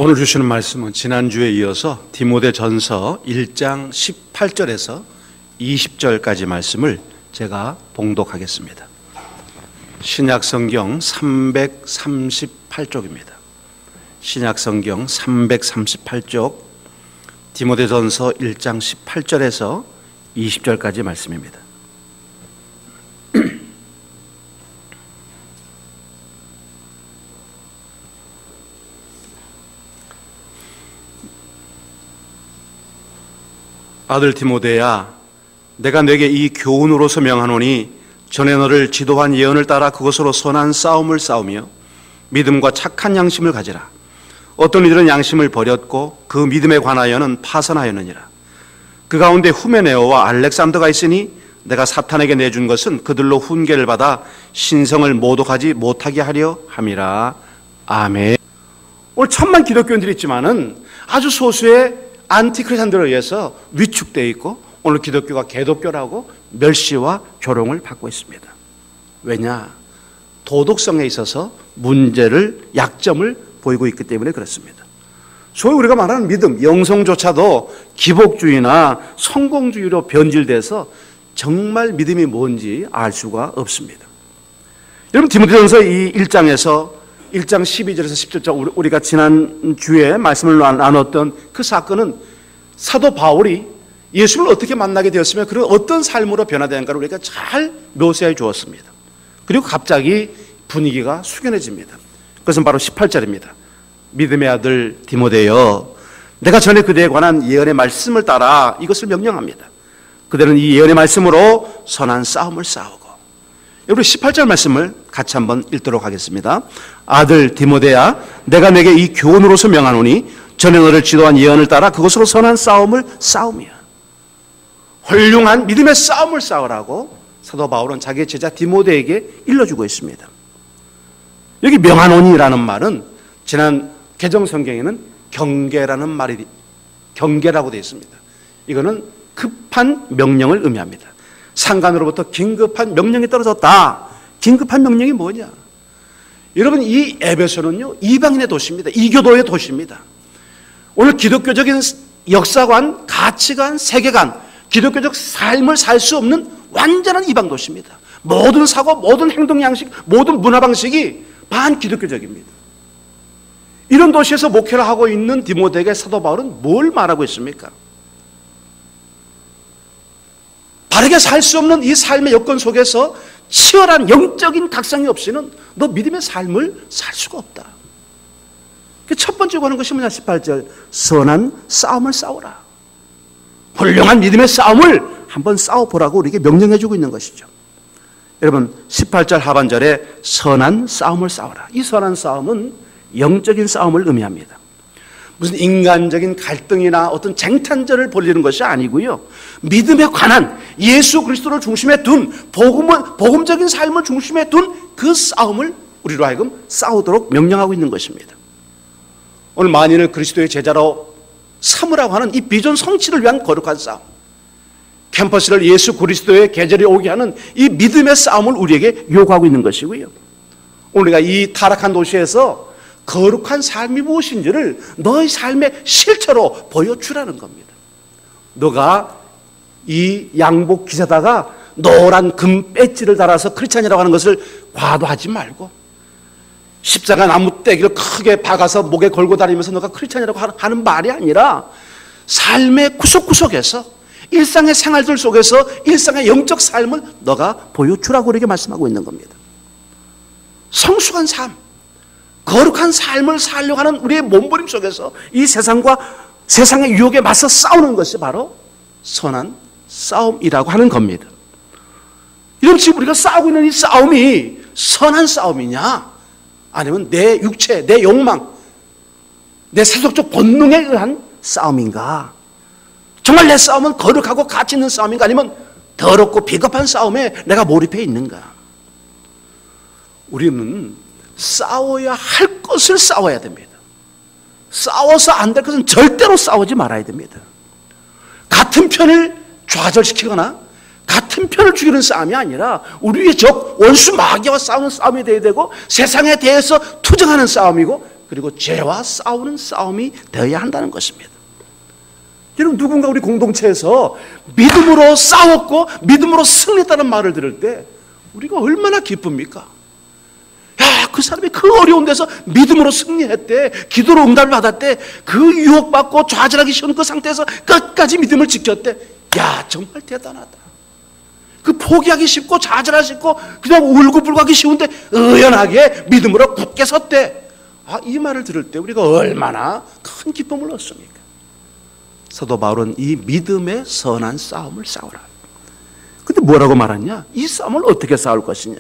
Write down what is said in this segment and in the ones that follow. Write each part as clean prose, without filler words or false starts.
오늘 주시는 말씀은 지난주에 이어서 디모데전서 1장 18절에서 20절까지 말씀을 제가 봉독하겠습니다. 신약성경 338쪽입니다. 신약성경 338쪽 디모데전서 1장 18절에서 20절까지 말씀입니다. 아들 디모데야, 내가 네게 이 교훈으로서 명하노니 전에 너를 지도한 예언을 따라 그것으로 선한 싸움을 싸우며 믿음과 착한 양심을 가지라. 어떤 이들은 양심을 버렸고 그 믿음에 관하여는 파선하였느니라. 그 가운데 후메네오와 알렉산더가 있으니 내가 사탄에게 내준 것은 그들로 훈계를 받아 신성을 모독하지 못하게 하려 함이라. 아멘. 오늘 천만 기독교인들이 있지만은 아주 소수의 안티크리스찬들에 의해서 위축되어 있고 오늘 기독교가 개독교라고 멸시와 조롱을 받고 있습니다. 왜냐? 도덕성에 있어서 문제를, 약점을 보이고 있기 때문에 그렇습니다. 소위 우리가 말하는 믿음, 영성조차도 기복주의나 성공주의로 변질돼서 정말 믿음이 뭔지 알 수가 없습니다. 여러분, 디모데전서 이 1장에서 1장 12절에서 17절 우리가 지난주에 말씀을 나눴던 그 사건은 사도 바울이 예수를 어떻게 만나게 되었으며 그런 어떤 삶으로 변화되는가를 우리가 잘 묘사해 주었습니다. 그리고 갑자기 분위기가 숙연해집니다. 그것은 바로 18절입니다. 믿음의 아들 디모데여, 내가 전에 그대에 관한 예언의 말씀을 따라 이것을 명령합니다. 그대는 이 예언의 말씀으로 선한 싸움을 싸우고. 여러분, 18절 말씀을 같이 한번 읽도록 하겠습니다. 아들 디모데야, 내가 내게 이 교훈으로서 명하노니 전에 너를 지도한 예언을 따라 그것으로 선한 싸움을 싸우며. 훌륭한 믿음의 싸움을 싸우라고 사도 바울은 자기의 제자 디모데에게 일러주고 있습니다. 여기 명하노니라는 말은 지난 개정 성경에는 경계라는 말이 경계라고 되어 있습니다. 이거는 급한 명령을 의미합니다. 상관으로부터 긴급한 명령이 떨어졌다. 긴급한 명령이 뭐냐? 여러분, 이 에베소는요, 이방인의 도시입니다. 이교도의 도시입니다. 오늘 기독교적인 역사관, 가치관, 세계관, 기독교적 삶을 살 수 없는 완전한 이방 도시입니다. 모든 사고, 모든 행동 양식, 모든 문화 방식이 반기독교적입니다. 이런 도시에서 목회를 하고 있는 디모데에게 사도 바울은 뭘 말하고 있습니까? 바르게 살 수 없는 이 삶의 여건 속에서 치열한 영적인 각성이 없이는 너 믿음의 삶을 살 수가 없다. 첫 번째로 하는 것이 뭐냐? 18절, 선한 싸움을 싸우라. 훌륭한 믿음의 싸움을 한번 싸워보라고 우리에게 명령해 주고 있는 것이죠. 여러분, 18절 하반절에 선한 싸움을 싸우라. 이 선한 싸움은 영적인 싸움을 의미합니다. 무슨 인간적인 갈등이나 어떤 쟁탈전을 벌이는 것이 아니고요, 믿음에 관한 예수 그리스도를 중심에 둔 복음적인 삶을 중심에 둔 그 싸움을 우리로 하여금 싸우도록 명령하고 있는 것입니다. 오늘 만인을 그리스도의 제자로 삼으라고 하는 이 비전 성취를 위한 거룩한 싸움, 캠퍼스를 예수 그리스도의 계절이 오게 하는 이 믿음의 싸움을 우리에게 요구하고 있는 것이고요, 우리가 이 타락한 도시에서 거룩한 삶이 무엇인지를 너의 삶의 실체로 보여주라는 겁니다. 너가 이 양복 기사다가 노란 금 배지를 달아서 크리스찬이라고 하는 것을 과도하지 말고 십자가 나무 떼기를 크게 박아서 목에 걸고 다니면서 너가 크리스찬이라고 하는 말이 아니라 삶의 구석구석에서 일상의 생활들 속에서 일상의 영적 삶을 너가 보여주라고 우리에게 말씀하고 있는 겁니다. 성숙한 삶, 거룩한 삶을 살려고 하는 우리의 몸부림 속에서 이 세상의 유혹에 맞서 싸우는 것이 바로 선한 싸움이라고 하는 겁니다. 이런 지금 우리가 싸우고 있는 이 싸움이 선한 싸움이냐? 아니면 내 육체, 내 욕망, 내 세속적 본능에 의한 싸움인가? 정말 내 싸움은 거룩하고 가치 있는 싸움인가? 아니면 더럽고 비겁한 싸움에 내가 몰입해 있는가? 우리는 싸워야 할 것을 싸워야 됩니다. 싸워서 안 될 것은 절대로 싸우지 말아야 됩니다. 같은 편을 좌절시키거나 같은 편을 죽이는 싸움이 아니라 우리의 적, 원수 마귀와 싸우는 싸움이 되어야 되고 세상에 대해서 투쟁하는 싸움이고 그리고 죄와 싸우는 싸움이 되어야 한다는 것입니다. 여러분, 누군가 우리 공동체에서 믿음으로 싸웠고 믿음으로 승리했다는 말을 들을 때 우리가 얼마나 기쁩니까? 야, 그 사람이 그 어려운 데서 믿음으로 승리했대, 기도로 응답을 받았대, 그 유혹받고 좌절하기 쉬운 그 상태에서 끝까지 믿음을 지켰대. 야, 정말 대단하다. 그 포기하기 쉽고 좌절하기 쉽고 그냥 울고불고 하기 쉬운데 의연하게 믿음으로 굳게 섰대. 아, 이 말을 들을 때 우리가 얼마나 큰 기쁨을 얻습니까? 사도 바울은 이 믿음의 선한 싸움을 싸우라. 근데 뭐라고 말하냐? 이 싸움을 어떻게 싸울 것이냐?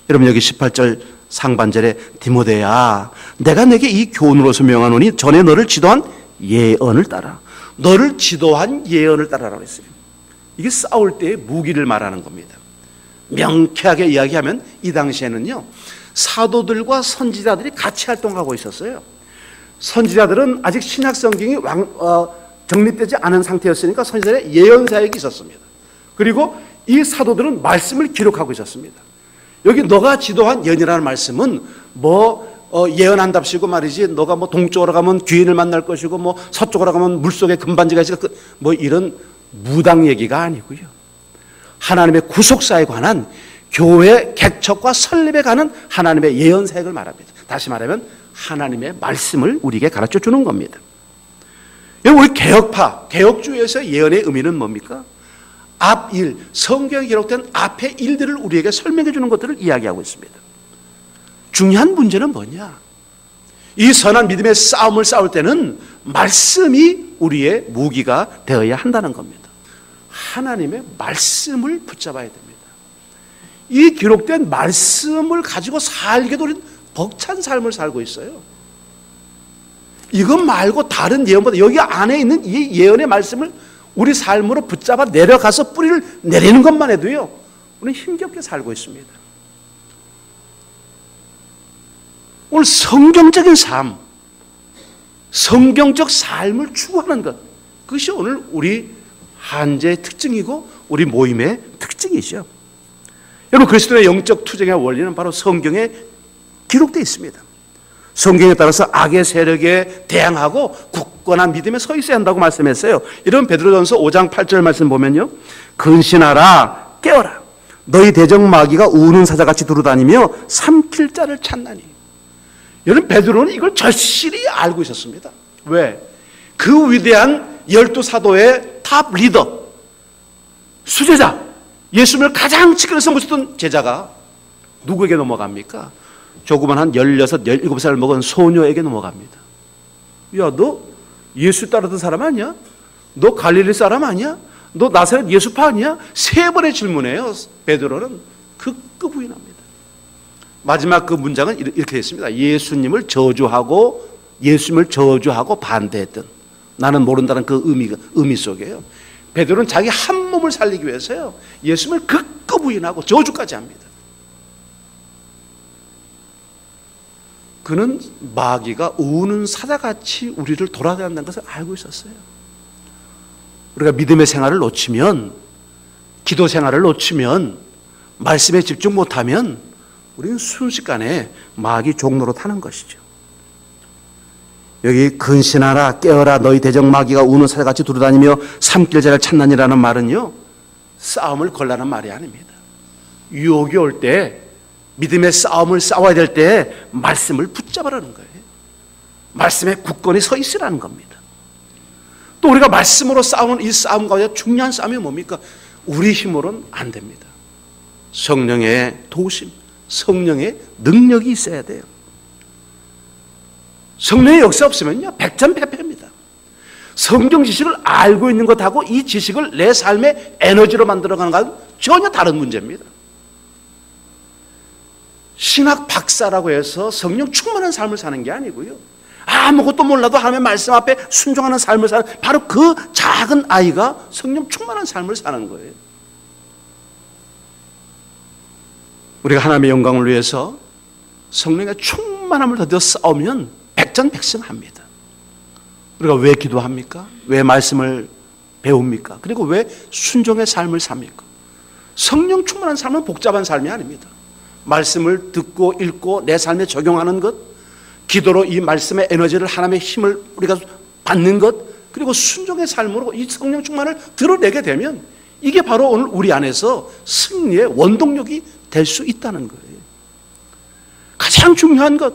여러분, 여기 18절 상반절에 디모데야, 내가 내게 이 교훈으로서 명하노니 전에 너를 지도한 예언을 따라. 너를 지도한 예언을 따라라고 했어요. 이게 싸울 때의 무기를 말하는 겁니다. 명쾌하게 이야기하면 이 당시에는요, 사도들과 선지자들이 같이 활동하고 있었어요. 선지자들은 아직 신약 성경이 정립되지 않은 상태였으니까 선지자의 예언 사역이 있었습니다. 그리고 이 사도들은 말씀을 기록하고 있었습니다. 여기 너가 지도한 예언이라는 말씀은 예언한답시고 말이지, 너가 동쪽으로 가면 귀인을 만날 것이고 서쪽으로 가면 물속에 금반지가 있을 이런 무당 얘기가 아니고요. 하나님의 구속사에 관한 교회 개척과 설립에 관한 하나님의 예언 사역을 말합니다. 다시 말하면 하나님의 말씀을 우리에게 가르쳐 주는 겁니다. 여러분, 우리 개혁파, 개혁주의에서의 예언의 의미는 뭡니까? 앞일, 성경에 기록된 앞의 일들을 우리에게 설명해 주는 것들을 이야기하고 있습니다. 중요한 문제는 뭐냐? 이 선한 믿음의 싸움을 싸울 때는 말씀이 우리의 무기가 되어야 한다는 겁니다. 하나님의 말씀을 붙잡아야 됩니다. 이 기록된 말씀을 가지고 살기도 우리는 벅찬 삶을 살고 있어요. 이것 말고 다른 예언보다 여기 안에 있는 이 예언의 말씀을 우리 삶으로 붙잡아 내려가서 뿌리를 내리는 것만 해도요, 우리는 힘겹게 살고 있습니다. 오늘 성경적인 삶, 성경적 삶을 추구하는 것, 그것이 오늘 우리 한제의 특징이고 우리 모임의 특징이죠. 여러분, 그리스도의 영적 투쟁의 원리는 바로 성경에 기록되어 있습니다. 성경에 따라서 악의 세력에 대항하고 굳건한 믿음에 서 있어야 한다고 말씀했어요. 이런 베드로전서 5장 8절 말씀 보면요, 근신하라, 깨어라, 너희 대적 마귀가 우는 사자같이 두루다니며 삼킬 자를 찾나니. 여러분, 베드로는 이걸 절실히 알고 있었습니다. 왜? 그 위대한 12사도의 탑 리더, 수제자, 예수님을 가장 지켜서 모셨던 제자가 누구에게 넘어갑니까? 조그만 한 16, 17살 먹은 소녀에게 넘어갑니다. 야, 너 예수 따르던 사람 아니야? 너 갈릴리 사람 아니야? 너 나사렛 예수파 아니야? 3번의 질문이에요. 베드로는 극구 부인합니다. 마지막 그 문장은 이렇게 했습니다. 예수님을 저주하고 반대했던, 나는 모른다는 그 의미 속에요. 베드로는 자기 한 몸을 살리기 위해서요, 예수님을 극구 부인하고 저주까지 합니다. 그는 마귀가 우는 사자같이 우리를 돌아다닌다는 것을 알고 있었어요. 우리가 믿음의 생활을 놓치면, 기도 생활을 놓치면, 말씀에 집중 못하면 우리는 순식간에 마귀 종로로 타는 것이죠. 여기 근신하라, 깨어라, 너희 대적 마귀가 우는 사자같이 두루다니며 삼킬 자를 찾나니라는 말은요, 싸움을 걸라는 말이 아닙니다. 유혹이 올 때, 믿음의 싸움을 싸워야 될 때 말씀을 붙잡으라는 거예요. 말씀에 굳건히 서 있으라는 겁니다. 또 우리가 말씀으로 싸우는 이 싸움 가운데 중요한 싸움이 뭡니까? 우리 힘으로는 안 됩니다. 성령의 도우심, 성령의 능력이 있어야 돼요. 성령의 역사 없으면요, 백전백패입니다. 성경 지식을 알고 있는 것하고 이 지식을 내 삶의 에너지로 만들어가는 것은 전혀 다른 문제입니다. 신학 박사라고 해서 성령 충만한 삶을 사는 게 아니고요, 아무것도 몰라도 하나님의 말씀 앞에 순종하는 삶을 사는, 바로 그 작은 아이가 성령 충만한 삶을 사는 거예요. 우리가 하나님의 영광을 위해서 성령의 충만함을 더디어 싸우면 백전백승합니다. 우리가 왜 기도합니까? 왜 말씀을 배웁니까? 그리고 왜 순종의 삶을 삽니까? 성령 충만한 삶은 복잡한 삶이 아닙니다. 말씀을 듣고 읽고 내 삶에 적용하는 것, 기도로 이 말씀의 에너지를, 하나님의 힘을 우리가 받는 것, 그리고 순종의 삶으로 이 성령 충만을 드러내게 되면 이게 바로 오늘 우리 안에서 승리의 원동력이 될 수 있다는 거예요. 가장 중요한 것,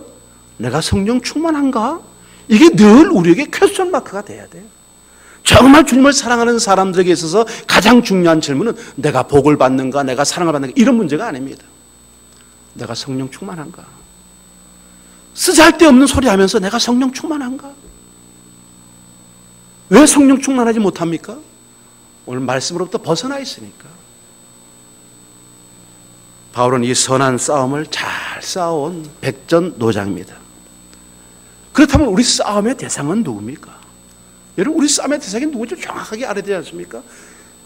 내가 성령 충만한가? 이게 늘 우리에게 퀘스천 마크가 돼야 돼요. 정말 주님을 사랑하는 사람들에게 있어서 가장 중요한 질문은 내가 복을 받는가, 내가 사랑을 받는가, 이런 문제가 아닙니다. 내가 성령 충만한가? 쓰잘데없는 소리 하면서 내가 성령 충만한가? 왜 성령 충만하지 못합니까? 오늘 말씀으로부터 벗어나 있으니까. 바울은 이 선한 싸움을 잘 싸워온 백전노장입니다. 그렇다면 우리 싸움의 대상은 누굽니까? 여러분, 우리 싸움의 대상이 누구인지 정확하게 알아야 되지 않습니까?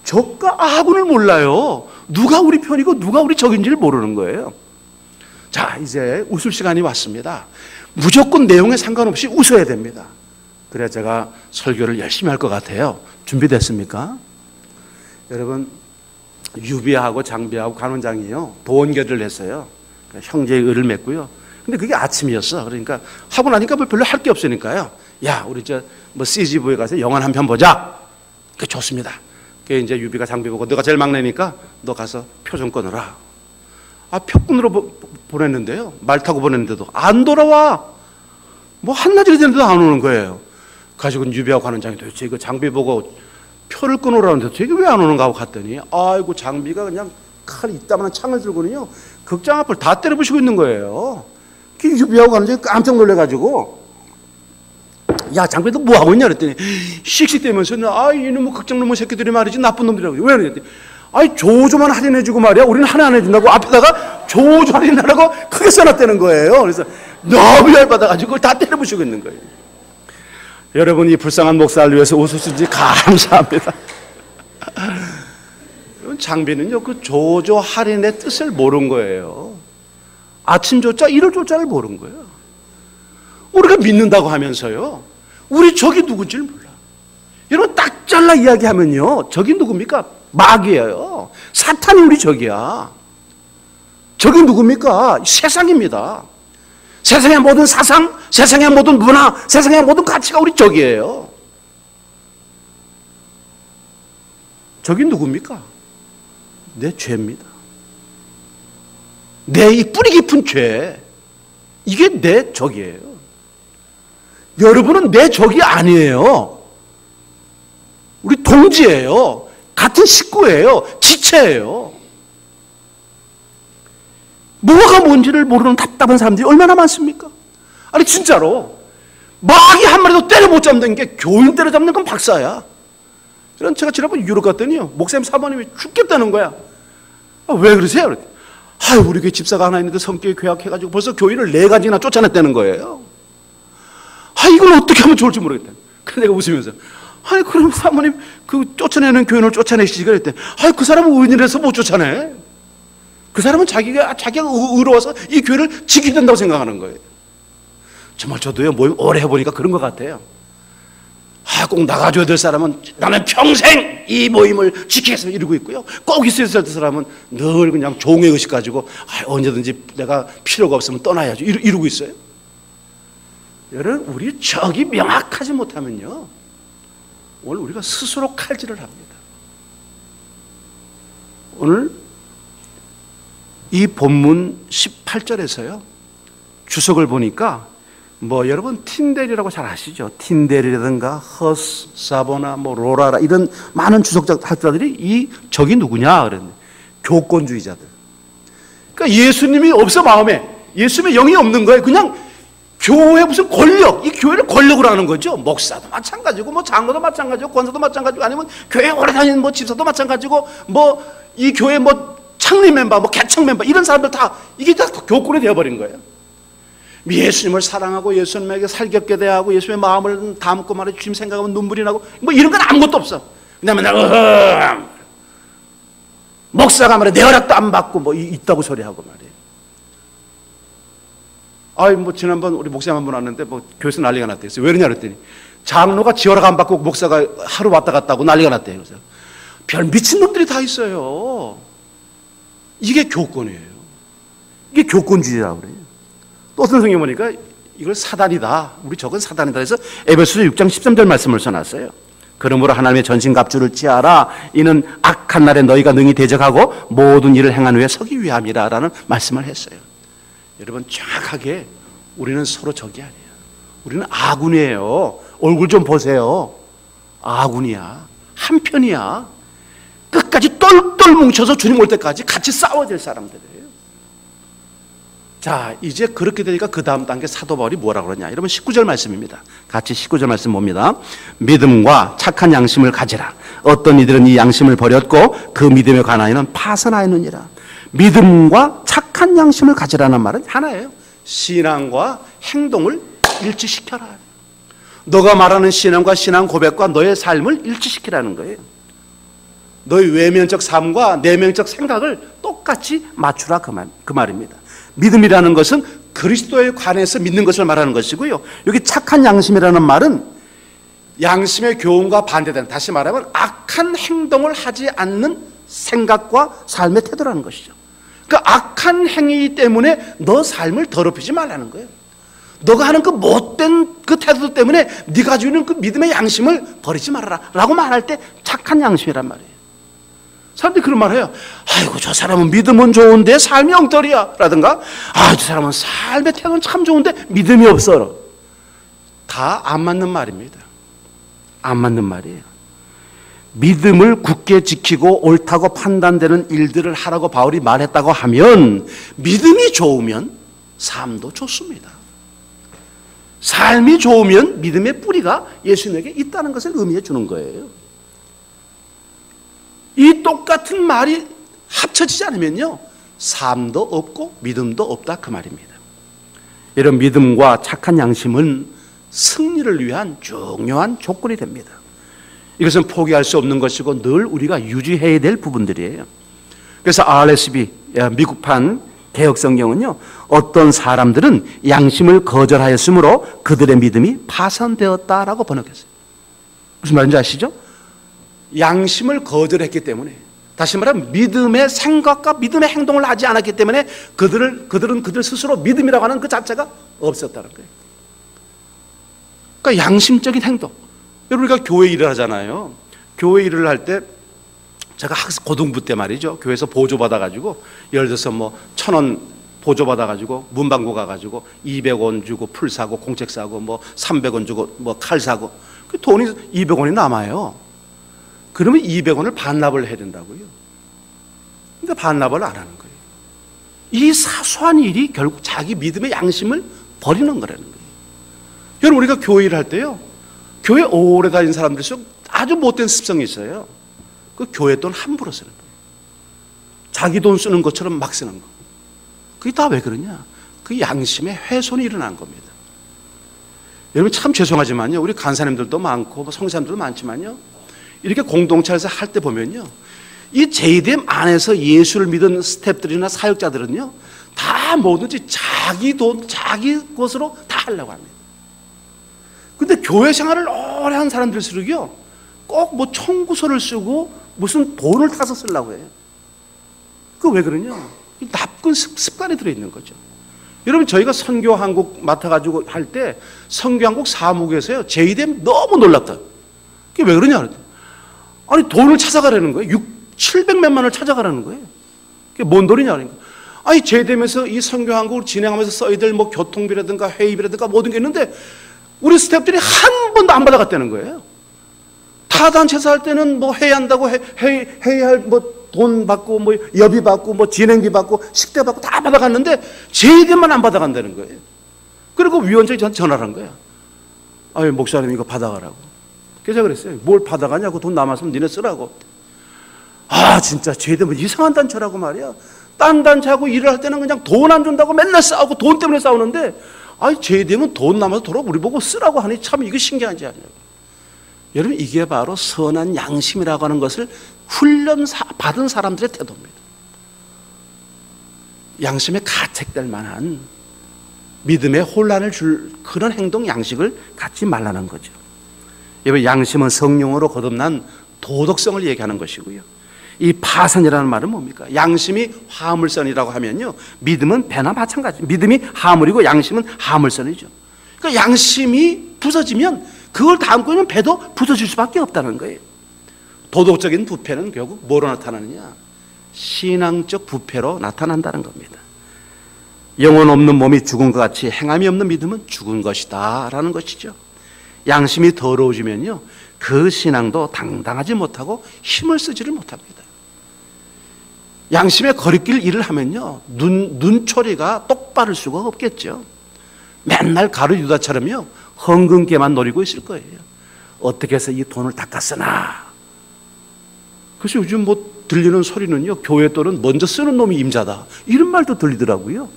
적과 아군을 몰라요. 누가 우리 편이고 누가 우리 적인지를 모르는 거예요. 자, 이제 웃을 시간이 왔습니다. 무조건 내용에 상관없이 웃어야 됩니다. 그래야 제가 설교를 열심히 할 것 같아요. 준비됐습니까? 여러분, 유비하고 장비하고 관원장이요, 도원결의를 했어요. 형제의 의를 맺고요. 근데 그게 아침이었어. 그러니까 하고 나니까 별로 할 게 없으니까요. 야, 우리 CGV에 가서 영화 한 편 보자. 그 좋습니다. 그 이제 유비가 장비 보고 너가 제일 막내니까 너 가서 표 좀 끊어라. 표꾼으로 보냈는데요. 말 타고 보냈는데도 안 돌아와. 뭐 한나절이 됐는데도 안 오는 거예요. 가지고 유비하고 관원장이 도대체 이거 장비 보고 표를 끊으라는데 되게 왜 안 오는가 하고 갔더니 아이고 장비가 그냥 칼 이따만한 창을 들고는요 극장 앞을 다 때려부시고 있는 거예요. 그 유비하고 관원장이 깜짝 놀래가지고 야 장비 너 뭐하고 있냐 그랬더니 씩씩대면서 이놈의 극장놈의 새끼들이 말이지 나쁜 놈들이라고. 왜 그랬더니 조조만 할인해주고 말이야 우리는 하나 안 해준다고 앞에다가 조조 할인하라고 크게 써놨다는 거예요. 그래서 너무 열받아가지고 그걸 다 때려부시고 있는 거예요. 여러분, 이 불쌍한 목사를 위해서 웃으신지 감사합니다. 장비는요 그 조조 할인의 뜻을 모른 거예요. 아침 조자 이럴 조자를 모른 거예요. 우리가 믿는다고 하면서요 우리 적이 누군지를 몰라. 여러분, 딱 잘라 이야기하면요 적이 누굽니까? 마귀예요. 사탄이 우리 적이야. 적이 누굽니까? 세상입니다. 세상의 모든 사상, 세상의 모든 문화, 세상의 모든 가치가 우리 적이에요. 적이 누굽니까? 내 죄입니다. 내 이 뿌리 깊은 죄, 이게 내 적이에요. 여러분은 내 적이 아니에요. 우리 동지예요. 같은 식구예요. 지체예요. 뭐가 뭔지를 모르는 답답한 사람들이 얼마나 많습니까? 아니 진짜로 마귀 한 마리도 때려 못 잡는 게 교인 때려잡는 건 박사야. 이런 제가 지난번 유럽 갔더니요 목사님 사모님이 죽겠다는 거야. 왜 그러세요? 우리 교회 집사가 하나 있는데 성격이 괴악해가지고 벌써 교인을 4가지나 쫓아냈다는 거예요. 이걸 어떻게 하면 좋을지 모르겠다. 그래서 내가 웃으면서 그럼 사모님 그 쫓아내는 교인을 쫓아내시지 그랬더니 그 사람은 의인이라서 못 쫓아내. 그 사람은 자기가 의로워서 이 교회를 지켜야 된다고 생각하는 거예요. 정말 저도요 모임 오래 해보니까 그런 것 같아요. 꼭 나가줘야 될 사람은 나는 평생 이 모임을 지키겠습니다 이러고 있고요. 꼭 있어야 될 사람은 늘 그냥 종의 의식 가지고 언제든지 내가 필요가 없으면 떠나야죠 이러고 있어요. 여러분, 우리 적이 명확하지 못하면요 오늘 우리가 스스로 칼질을 합니다. 오늘 이 본문 18절에서요 주석을 보니까 여러분 틴데리라고 잘 아시죠? 틴데리라든가 허스, 사보나, 로라라 이런 많은 주석학자들이 이 적이 누구냐 그랬는데 교권주의자들. 그러니까 예수님이 없어 마음에 예수님의 영이 없는 거예요. 그냥 교회 무슨 권력, 이 교회를 권력으로 하는 거죠. 목사도 마찬가지고 장로도 마찬가지고 권사도 마찬가지고 아니면 교회 오래 다니는 집사도 마찬가지고 이 교회 창립 멤버, 개척 멤버 이런 사람들 다 이게 다 교권이 되어버린 거예요. 예수님을 사랑하고 예수님에게 살겹게 대하고 예수님의 마음을 담고 말해 주님 생각하면 눈물이 나고 이런 건 아무것도 없어. 그다음에 내가 목사가 말해 내 허락도 안 받고 있다고 소리하고 말이에요. 지난번 우리 목사님 한 분 왔는데 교회에서 난리가 났대요. 왜 그러냐 그랬더니 장로가 지 허락 안 받고 목사가 하루 왔다 갔다 하고 난리가 났대요. 그래서 별 미친놈들이 다 있어요. 이게 교권이에요. 이게 교권주의라고 그래요. 또 어떤 성경 보니까 이걸 사단이다. 우리 저건 사단이다. 해서 에베소서 6장 13절 말씀을 써놨어요. 그러므로 하나님의 전신갑주를 취하라. 이는 악한 날에 너희가 능히 대적하고 모든 일을 행한 후에 서기 위함이라 라는 말씀을 했어요. 여러분 정확하게 우리는 서로 적이 아니에요. 우리는 아군이에요. 얼굴 좀 보세요. 아군이야. 한편이야. 끝까지 똘똘 뭉쳐서 주님 올 때까지 같이 싸워야 될 사람들이에요. 자, 이제 그렇게 되니까 그 다음 단계 사도 바울이 뭐라고 그러냐. 여러분 19절 말씀입니다. 같이 19절 말씀 봅니다. 믿음과 착한 양심을 가지라. 어떤 이들은 이 양심을 버렸고 그 믿음에 관하여는 파선하였느니라. 믿음과 착한 양심을 가지라는 말은 하나예요. 신앙과 행동을 일치시켜라. 너가 말하는 신앙과 신앙 고백과 너의 삶을 일치시키라는 거예요. 너의 외면적 삶과 내면적 생각을 똑같이 맞추라 그 말입니다. 믿음이라는 것은 그리스도에 관해서 믿는 것을 말하는 것이고요. 여기 착한 양심이라는 말은 양심의 교훈과 반대되는, 다시 말하면 악한 행동을 하지 않는 생각과 삶의 태도라는 것이죠. 그 악한 행위 때문에 너 삶을 더럽히지 말라는 거예요. 너가 하는 그 못된 그 태도 때문에 네가 가지고 있는 그 믿음의 양심을 버리지 말아라 라고 말할 때 착한 양심이란 말이에요. 사람들이 그런 말 해요. 아이고 저 사람은 믿음은 좋은데 삶이 엉터리야 라든가, 아 저 사람은 삶의 태도는 참 좋은데 믿음이 없어. 다 안 맞는 말입니다. 안 맞는 말이에요. 믿음을 굳게 지키고 옳다고 판단되는 일들을 하라고 바울이 말했다고 하면 믿음이 좋으면 삶도 좋습니다. 삶이 좋으면 믿음의 뿌리가 예수님에게 있다는 것을 의미해 주는 거예요. 이 똑같은 말이 합쳐지지 않으면요 삶도 없고 믿음도 없다 그 말입니다. 이런 믿음과 착한 양심은 승리를 위한 중요한 조건이 됩니다. 이것은 포기할 수 없는 것이고 늘 우리가 유지해야 될 부분들이에요. 그래서 RSV 미국판 개혁성경은요 어떤 사람들은 양심을 거절하였으므로 그들의 믿음이 파산되었다라고 번역했어요. 무슨 말인지 아시죠? 양심을 거절했기 때문에, 다시 말하면 믿음의 생각과 믿음의 행동을 하지 않았기 때문에 그들은 그들 스스로 믿음이라고 하는 그 자체가 없었다는 거예요. 그러니까 양심적인 행동. 여러분 우리가 교회 일을 하잖아요. 교회 일을 할 때 제가 고등부 때 말이죠. 교회에서 보조 받아가지고 예를 들어서 뭐 1,000원 보조 받아가지고 문방구 가가지고 200원 주고 풀 사고 공책 사고 뭐 300원 주고 뭐 칼 사고 그 돈이 200원이 남아요. 그러면 200원을 반납을 해야 된다고요. 근데 반납을 안 하는 거예요. 이 사소한 일이 결국 자기 믿음의 양심을 버리는 거라는 거예요. 여러분 우리가 교회 일을 할 때요. 교회 오래 다닌 사람들일수록 아주 못된 습성이 있어요. 그 교회 돈 함부로 쓰는 거예요. 자기 돈 쓰는 것처럼 막 쓰는 거. 그게 다 왜 그러냐? 그 양심의 훼손이 일어난 겁니다. 여러분 참 죄송하지만요. 우리 간사님들도 많고 성사님들도 많지만요. 이렇게 공동체에서 할 때 보면요. 이 JDM 안에서 예수를 믿은 스태프들이나 사역자들은요. 다 뭐든지 자기 돈, 자기 것으로 다 하려고 합니다. 근데 교회 생활을 오래 한 사람들일수록요. 꼭 뭐 청구서를 쓰고 무슨 돈을 타서 쓰려고 해요. 그 왜 그러냐? 나쁜 습관이 들어있는 거죠. 여러분 저희가 선교 한국 맡아가지고 할 때 선교 한국 사무국에서요. JDM 너무 놀랍다. 그게 왜 그러냐? 아니 돈을 찾아가라는 거예요. 700몇만 원을 찾아가라는 거예요. 그게 뭔 돈이냐? 그러니까. 아니 JDM에서 이 선교 한국을 진행하면서 써야 될 뭐 교통비라든가 회의비라든가 모든 게 있는데 우리 스태프들이 한 번도 안 받아갔다는 거예요. 타 단체에서 할 때는 뭐 회의한다고 회의할 뭐 돈 받고 뭐 여비 받고 뭐 진행비 받고 식대 받고 다 받아갔는데 JDM만 안 받아간다는 거예요. 그리고 위원장이 저한테 전화를 한 거야. 아유 목사님 이거 받아가라고. 그래서 제가 그랬어요. 뭘 받아가냐고. 돈 남았으면 니네 쓰라고. 아 진짜 JDM 이상한 단체라고 말이야. 딴 단체하고 일을 할 때는 그냥 돈 안 준다고 맨날 싸우고 돈 때문에 싸우는데 아니 JDM은 돈 남아서 돌아 우리 보고 쓰라고 하니 참 이거 신기하지 않냐고. 여러분 이게 바로 선한 양심이라고 하는 것을 훈련 받은 사람들의 태도입니다. 양심에 가책될 만한 믿음에 혼란을 줄 그런 행동 양식을 갖지 말라는 거죠. 여러분 양심은 성령으로 거듭난 도덕성을 얘기하는 것이고요. 이 파선이라는 말은 뭡니까? 양심이 화물선이라고 하면요. 믿음은 배나 마찬가지. 믿음이 화물이고 양심은 화물선이죠. 그러니까 양심이 부서지면 그걸 담고 있는 배도 부서질 수밖에 없다는 거예요. 도덕적인 부패는 결국 뭐로 나타나느냐? 신앙적 부패로 나타난다는 겁니다. 영혼 없는 몸이 죽은 것 같이 행함이 없는 믿음은 죽은 것이다 라는 것이죠. 양심이 더러워지면요, 그 신앙도 당당하지 못하고 힘을 쓰지를 못합니다. 양심에 거리낄 일을 하면요, 눈초리가 똑바를 수가 없겠죠. 맨날 가루 유다처럼요, 헝근깨만 노리고 있을 거예요. 어떻게 해서 이 돈을 닦았으나. 그래서 요즘 뭐 들리는 소리는요, 교회 돈은 먼저 쓰는 놈이 임자다, 이런 말도 들리더라고요.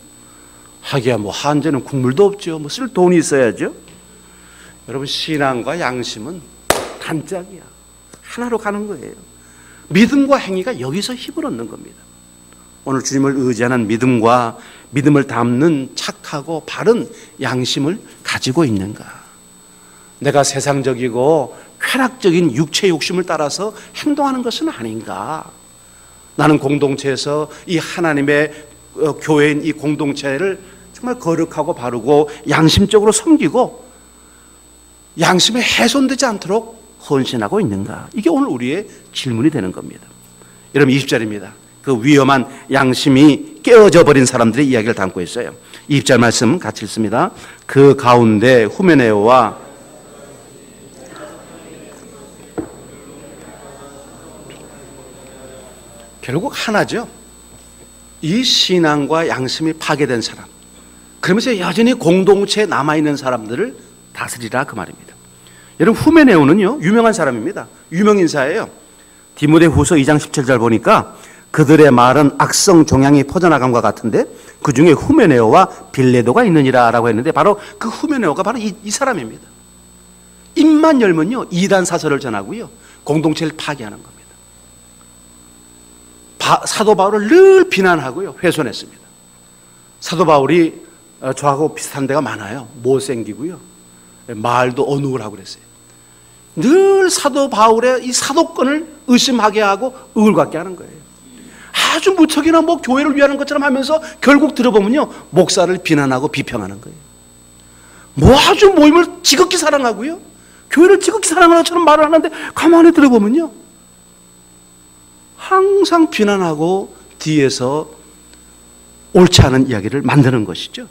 하기야 뭐 한재는 국물도 없죠. 뭐 쓸 돈이 있어야죠. 여러분, 신앙과 양심은 단짝이야. 하나로 가는 거예요. 믿음과 행위가 여기서 힘을 얻는 겁니다. 오늘 주님을 의지하는 믿음과 믿음을 담는 착하고 바른 양심을 가지고 있는가? 내가 세상적이고 쾌락적인 육체 욕심을 따라서 행동하는 것은 아닌가? 나는 공동체에서 이 하나님의 교회인 이 공동체를 정말 거룩하고 바르고 양심적으로 섬기고 양심에 훼손되지 않도록 헌신하고 있는가? 이게 오늘 우리의 질문이 되는 겁니다. 여러분, 20절입니다. 그 위험한 양심이 깨어져 버린 사람들의 이야기를 담고 있어요. 20절 말씀 같이 읽습니다. 그 가운데 후메네오와 결국 하나죠. 이 신앙과 양심이 파괴된 사람, 그러면서 여전히 공동체에 남아있는 사람들을 다스리라, 그 말입니다. 여러분, 후메네오는요, 유명한 사람입니다. 유명 인사예요. 디모데후서 2장 17절 보니까 그들의 말은 악성 종양이 퍼져나감과 같은데 그 중에 후메네오와 빌레도가 있느니라 라고 했는데, 바로 그 후메네오가 바로 이 사람입니다. 입만 열면요, 이단 사설을 전하고요, 공동체를 파괴하는 겁니다. 사도 바울을 늘 비난하고요, 훼손했습니다. 사도 바울이 저하고 비슷한 데가 많아요. 못생기고요, 말도 어눌 하고 그랬어요. 늘 사도 바울의 이 사도권을 의심하게 하고 의울같게 하는 거예요. 아주 무척이나 뭐 교회를 위하는 것처럼 하면서 결국 들어보면요, 목사를 비난하고 비평하는 거예요. 뭐 아주 모임을 지극히 사랑하고요, 교회를 지극히 사랑하는 것처럼 말을 하는데 가만히 들어보면요, 항상 비난하고 뒤에서 옳지 않은 이야기를 만드는 것이죠.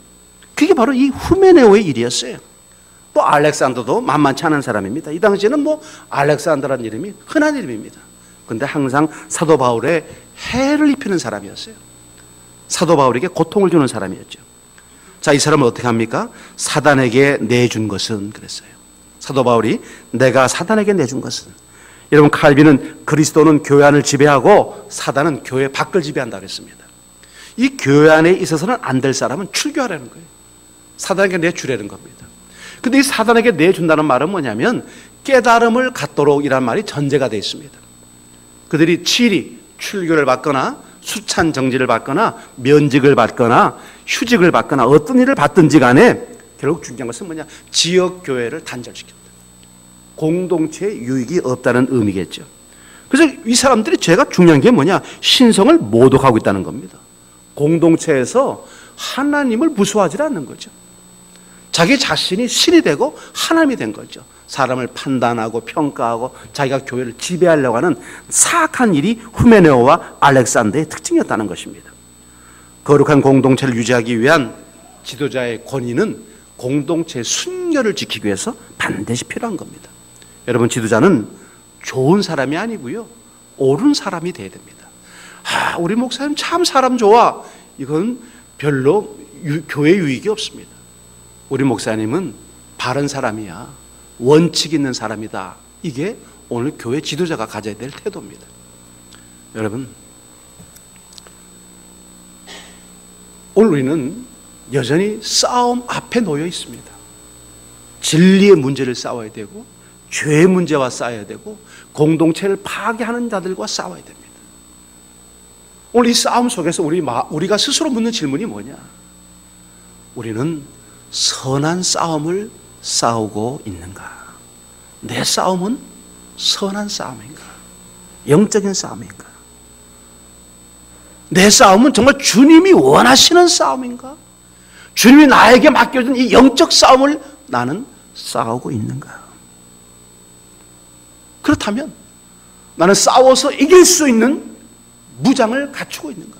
그게 바로 이 후메네오의 일이었어요. 또 알렉산더도 만만치 않은 사람입니다. 이 당시에는 뭐 알렉산더라는 이름이 흔한 이름입니다. 그런데 항상 사도 바울에 해를 입히는 사람이었어요. 사도 바울에게 고통을 주는 사람이었죠. 자, 이 사람은 어떻게 합니까? 사단에게 내준 것은, 그랬어요. 사도 바울이 내가 사단에게 내준 것은, 여러분, 칼빈은 그리스도는 교회 안을 지배하고 사단은 교회 밖을 지배한다 그랬습니다. 이 교회 안에 있어서는 안 될 사람은 출교하라는 거예요. 사단에게 내주라는 겁니다. 근데 이 사단에게 내준다는 말은 뭐냐면 깨달음을 갖도록 이란 말이 전제가 되어 있습니다. 그들이 치리, 출교를 받거나 수찬 정지를 받거나 면직을 받거나 휴직을 받거나 어떤 일을 받든지 간에 결국 중요한 것은 뭐냐? 지역교회를 단절시킨다. 공동체에 유익이 없다는 의미겠죠. 그래서 이 사람들이 제가 중요한 게 뭐냐? 신성을 모독하고 있다는 겁니다. 공동체에서 하나님을 무수하지 않는 거죠. 자기 자신이 신이 되고 하나님이 된 거죠. 사람을 판단하고 평가하고 자기가 교회를 지배하려고 하는 사악한 일이 후메네오와 알렉산더의 특징이었다는 것입니다. 거룩한 공동체를 유지하기 위한 지도자의 권위는 공동체의 순결을 지키기 위해서 반드시 필요한 겁니다. 여러분, 지도자는 좋은 사람이 아니고요, 옳은 사람이 돼야 됩니다. 우리 목사님 참 사람 좋아. 이건 별로 교회 유익이 없습니다. 우리 목사님은 바른 사람이야, 원칙 있는 사람이다. 이게 오늘 교회 지도자가 가져야 될 태도입니다. 여러분, 오늘 우리는 여전히 싸움 앞에 놓여 있습니다. 진리의 문제를 싸워야 되고, 죄의 문제와 싸워야 되고, 공동체를 파괴하는 자들과 싸워야 됩니다. 오늘 이 싸움 속에서 우리가 스스로 묻는 질문이 뭐냐? 우리는 선한 싸움을 싸우고 있는가? 내 싸움은 선한 싸움인가? 영적인 싸움인가? 내 싸움은 정말 주님이 원하시는 싸움인가? 주님이 나에게 맡겨준 이 영적 싸움을 나는 싸우고 있는가? 그렇다면 나는 싸워서 이길 수 있는 무장을 갖추고 있는가?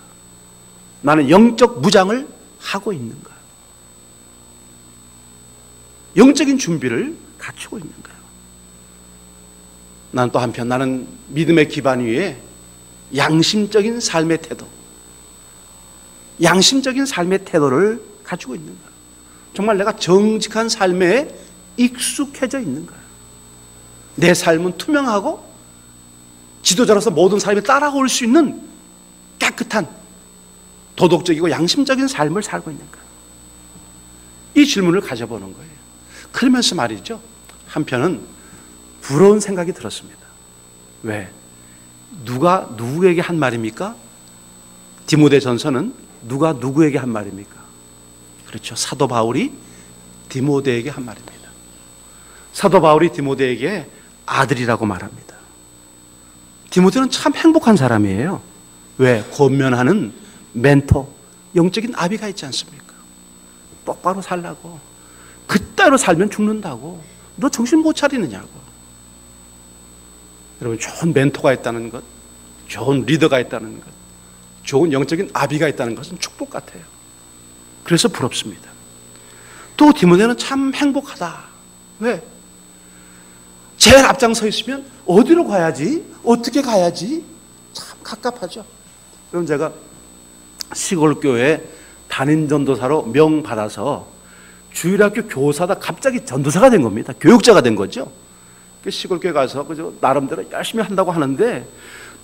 나는 영적 무장을 하고 있는가? 영적인 준비를 갖추고 있는가요? 난 또 한편 나는 믿음의 기반 위에 양심적인 삶의 태도, 양심적인 삶의 태도를 가지고 있는가? 정말 내가 정직한 삶에 익숙해져 있는가? 내 삶은 투명하고 지도자로서 모든 사람이 따라올 수 있는 깨끗한 도덕적이고 양심적인 삶을 살고 있는가? 이 질문을 가져보는 거예요. 그러면서 말이죠, 한편은 부러운 생각이 들었습니다. 왜? 누가 누구에게 한 말입니까? 디모데전서는 누가 누구에게 한 말입니까? 그렇죠. 사도 바울이 디모데에게 한 말입니다. 사도 바울이 디모데에게 아들이라고 말합니다. 디모데는 참 행복한 사람이에요. 왜? 권면하는 멘토, 영적인 아비가 있지 않습니까? 똑바로 살라고. 그따위로 살면 죽는다고. 너 정신 못 차리느냐고. 여러분, 좋은 멘토가 있다는 것, 좋은 리더가 있다는 것, 좋은 영적인 아비가 있다는 것은 축복 같아요. 그래서 부럽습니다. 또 디모데는 참 행복하다. 왜? 제일 앞장서 있으면 어디로 가야지? 어떻게 가야지? 참 갑갑하죠. 그럼 제가 시골 교회 담임 전도사로 명 받아서 주일학교 교사다 갑자기 전도사가 된 겁니다. 교육자가 된 거죠. 시골 교회 가서 그저 나름대로 열심히 한다고 하는데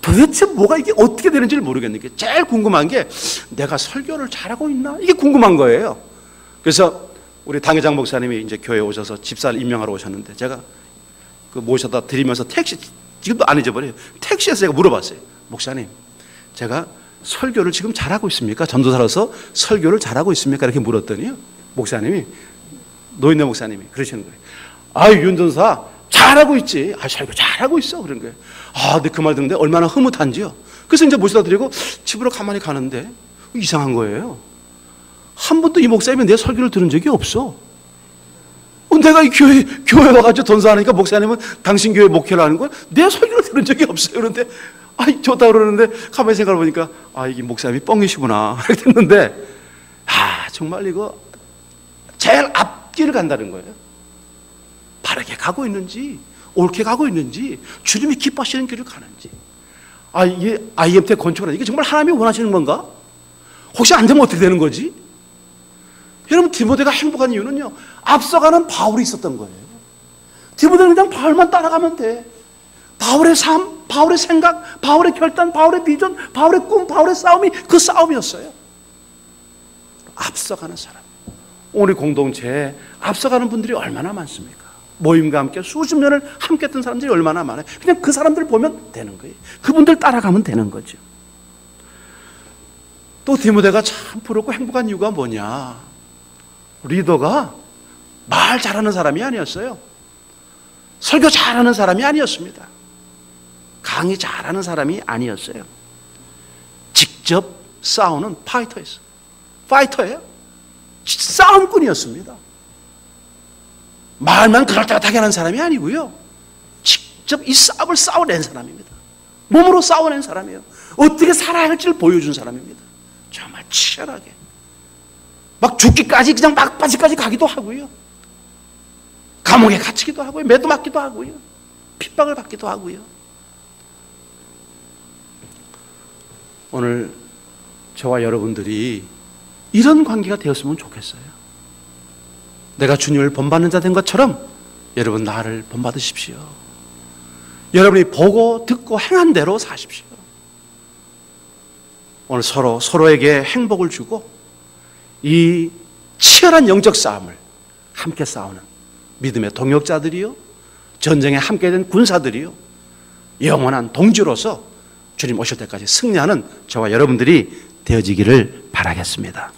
도대체 뭐가 이게 어떻게 되는지를 모르겠는 게 제일 궁금한 게 내가 설교를 잘하고 있나? 이게 궁금한 거예요. 그래서 우리 당회장 목사님이 이제 교회에 오셔서 집사를 임명하러 오셨는데 제가 그 모셔다 드리면서 택시, 지금도 안 잊어버려요. 택시에서 제가 물어봤어요. 목사님, 제가 설교를 지금 잘하고 있습니까? 전도사로서 설교를 잘하고 있습니까? 이렇게 물었더니요, 목사님이, 노인네 목사님이 그러시는 거예요. 아유, 윤 전사 잘하고 있지. 아, 설교 잘하고 있어. 그런 거예요. 아, 근데 그 말 듣는데 얼마나 흐뭇한지요. 그래서 이제 모셔다 드리고 집으로 가만히 가는데 이상한 거예요. 한 번도 이 목사님이 내 설교를 들은 적이 없어. 내가 이 교회 와가지고 전사하니까 목사님은 당신 교회 목회를 하는 거야? 내 설교를 들은 적이 없어요. 그런데, 아이, 좋다 그러는데, 가만히 생각해 보니까, 아, 이게 목사님이 뻥이시구나. 이렇게 됐는데, 아, 정말 이거, 제일 앞길을 간다는 거예요. 바르게 가고 있는지, 옳게 가고 있는지, 주님이 기뻐하시는 길을 가는지. 아, 이게 IMT 건축을 이게 정말 하나님이 원하시는 건가? 혹시 안 되면 어떻게 되는 거지? 여러분, 디모데가 행복한 이유는요, 앞서가는 바울이 있었던 거예요. 디모데는 그냥 바울만 따라가면 돼. 바울의 삶, 바울의 생각, 바울의 결단, 바울의 비전, 바울의 꿈, 바울의 싸움이 그 싸움이었어요. 앞서가는 사람. 오늘 공동체에 앞서가는 분들이 얼마나 많습니까? 모임과 함께 수십 년을 함께 했던 사람들이 얼마나 많아요. 그냥 그 사람들 보면 되는 거예요. 그분들 따라가면 되는 거죠. 또 디모데가 참 부럽고 행복한 이유가 뭐냐? 리더가 말 잘하는 사람이 아니었어요. 설교 잘하는 사람이 아니었습니다. 강의 잘하는 사람이 아니었어요. 직접 싸우는 파이터였어요. 파이터예요. 싸움꾼이었습니다. 말만 그럴듯하게 하는 사람이 아니고요, 직접 이 싸움을 싸워낸 사람입니다. 몸으로 싸워낸 사람이에요. 어떻게 살아야 할지를 보여준 사람입니다. 정말 치열하게 막 죽기까지, 그냥 막바지까지 가기도 하고요, 감옥에 갇히기도 하고요, 매도 맞기도 하고요, 핍박을 받기도 하고요. 오늘 저와 여러분들이 이런 관계가 되었으면 좋겠어요. 내가 주님을 본받는 자 된 것처럼 여러분 나를 본받으십시오. 여러분이 보고 듣고 행한 대로 사십시오. 오늘 서로에게 행복을 주고 이 치열한 영적 싸움을 함께 싸우는 믿음의 동역자들이요, 전쟁에 함께 된 군사들이요, 영원한 동지로서 주님 오실 때까지 승리하는 저와 여러분들이 되어지기를 바라겠습니다.